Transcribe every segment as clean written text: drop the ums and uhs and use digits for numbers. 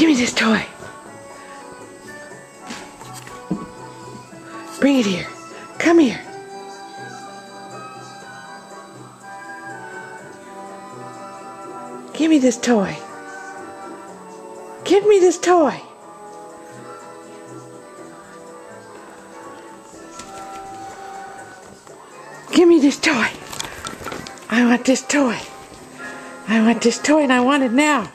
Give me this toy. Bring it here. Come here. Give me this toy. Give me this toy. Give me this toy. I want this toy. I want this toy and I want it now.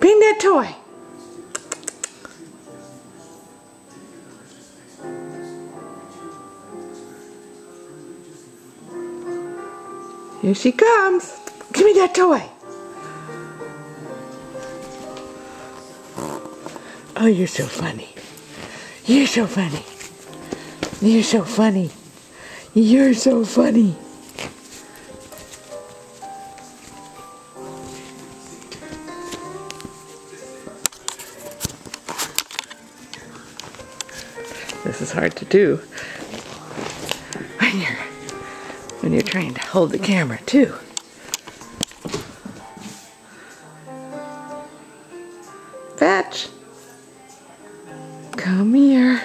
Bring that toy. Here she comes. Give me that toy. Oh, you're so funny. You're so funny. You're so funny. You're so funny. This is hard to do when you're trying to hold the camera too. Fetch. Come here.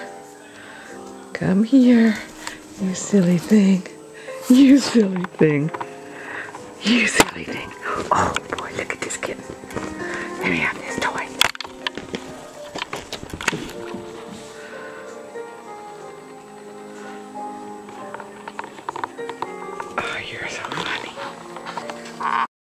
Come here. You silly thing. You silly thing. You silly thing. Oh boy, look at this